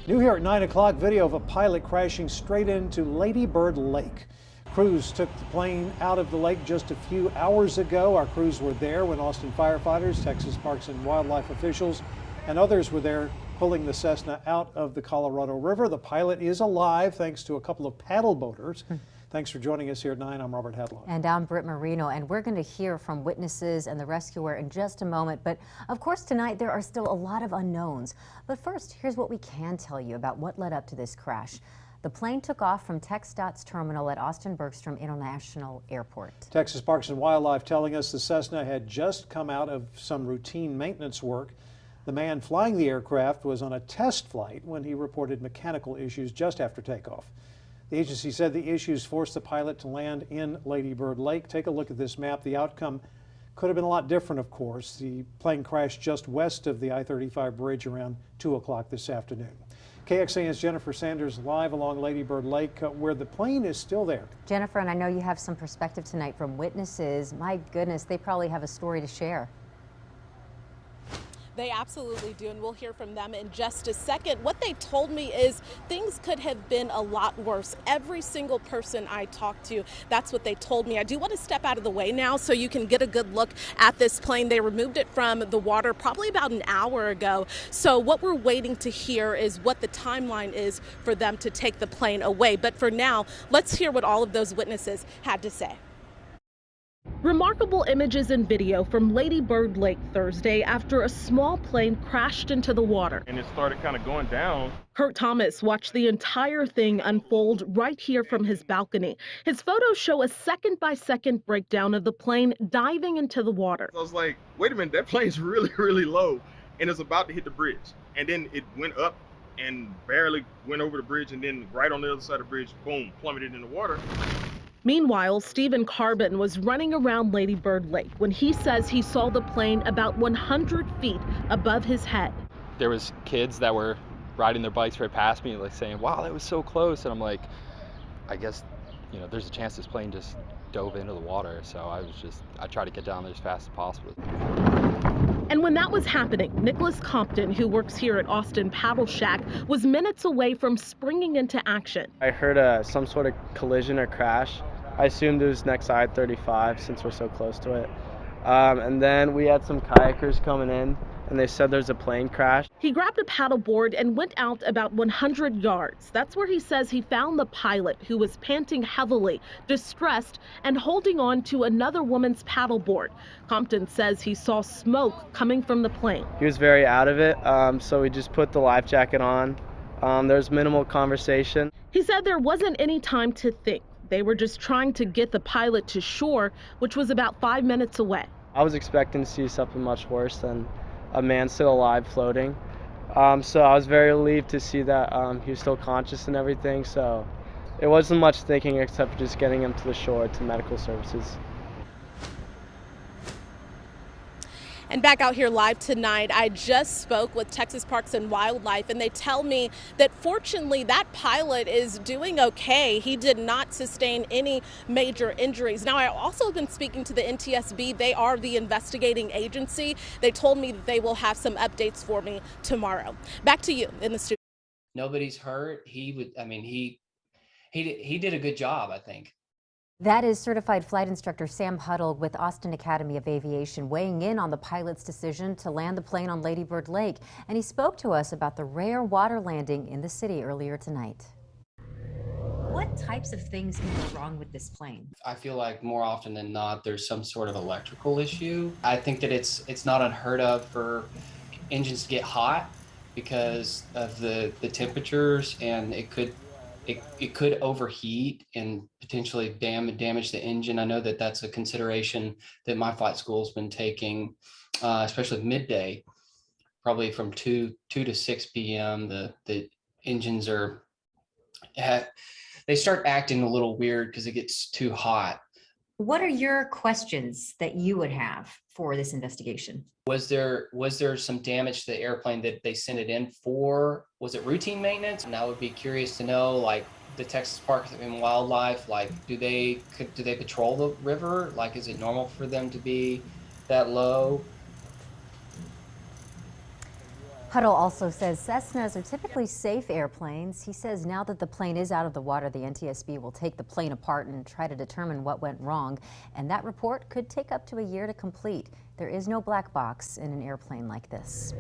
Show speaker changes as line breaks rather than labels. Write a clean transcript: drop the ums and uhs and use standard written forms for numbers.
New here at 9 o'clock, video of a pilot crashing straight into Lady Bird Lake. Crews took the plane out of the lake just a few hours ago. Our crews were there when Austin firefighters, Texas Parks and Wildlife officials, and others were there pulling the Cessna out of the Colorado River. The pilot is alive thanks to a couple of paddle boaters. Thanks for joining us here at 9. I'm Robert Hadlock.
And I'm Britt Marino, and we're going to hear from witnesses and the rescuer in just a moment. But of course, tonight there are still a lot of unknowns. But first, here's what we can tell you about what led up to this crash. The plane took off from TxDOT's terminal at Austin Bergstrom International Airport.
Texas Parks and Wildlife telling us the Cessna had just come out of some routine maintenance work. The man flying the aircraft was on a test flight when he reported mechanical issues just after takeoff. The agency said the issues forced the pilot to land in Lady Bird Lake. Take a look at this map. The outcome could have been a lot different, of course. The plane crashed just west of the I-35 bridge around 2 o'clock this afternoon. KXAN's Jennifer Sanders live along Lady Bird Lake, where the plane is still there.
Jennifer, and I know you have some perspective tonight from witnesses. My goodness, they probably have a story to share.
They absolutely do, and we'll hear from them in just a second. What they told me is things could have been a lot worse. Every single person I talked to, that's what they told me. I do want to step out of the way now so you can get a good look at this plane. They removed it from the water probably about an hour ago. So what we're waiting to hear is what the timeline is for them to take the plane away. But for now, let's hear what all of those witnesses had to say. Remarkable images and video from Lady Bird Lake Thursday after a small plane crashed into the water.
And it started kind of going down.
Kurt Thomas watched the entire thing unfold right here from his balcony. His photos show a second-by-second breakdown of the plane diving into the water.
I was like, wait a minute, that plane's really, really low, and it's about to hit the bridge. And then it went up and barely went over the bridge, and then right on the other side of the bridge, boom, plummeted in the water.
Meanwhile, Stephen Carbon was running around Lady Bird Lake when he says he saw the plane about 100 feet above his head.
There was kids that were riding their bikes right past me, like saying, wow, that was so close. And I'm like, I guess, you know, there's a chance this plane just dove into the water. So I tried to get down there as fast as possible.
And when that was happening, Nicholas Compton, who works here at Austin Paddle Shack, was minutes away from springing into action.
I heard some sort of collision or crash. I assumed it was next I-35 since we're so close to it. And then we had some kayakers coming in, and they said there's a plane crash.
He grabbed a paddleboard and went out about 100 yards. That's where he says he found the pilot, who was panting heavily, distressed, and holding on to another woman's paddleboard. Compton says he saw smoke coming from the plane.
He was very out of it, so we just put the life jacket on. There's minimal conversation.
He said there wasn't any time to think. They were just trying to get the pilot to shore, which was about 5 minutes away.
I was expecting to see something much worse than a man still alive floating. So I was very relieved to see that he was still conscious and everything. So it wasn't much thinking except for just getting him to the shore to medical services.
And back out here live tonight, I just spoke with Texas Parks and Wildlife, and they tell me that fortunately that pilot is doing okay. He did not sustain any major injuries. Now, I also have been speaking to the NTSB. They are the investigating agency. They told me that they will have some updates for me tomorrow. Back to you in the studio.
Nobody's hurt. He did a good job, I think.
That is certified flight instructor Sam Huddle with Austin Academy of Aviation weighing in on the pilot's decision to land the plane on Lady Bird Lake. And he spoke to us about the rare water landing in the city earlier tonight. What types of things can go wrong with this plane?
I feel like more often than not, there's some sort of electrical issue. I think that it's not unheard of for engines to get hot because of the temperatures, and it could overheat and potentially damage the engine. I know that that's a consideration that my flight school's been taking, especially midday, probably from 2 to 6 p.m. The engines they start acting a little weird because it gets too hot.
What are your questions that you would have for this investigation?
Was there some damage to the airplane that they sent it in for? Was it routine maintenance? And I would be curious to know, like, the Texas Parks and Wildlife, like, do they patrol the river? Like, is it normal for them to be that low?
Huddle also says Cessnas are typically safe airplanes. He says now that the plane is out of the water, the NTSB will take the plane apart and try to determine what went wrong. And that report could take up to a year to complete. There is no black box in an airplane like this.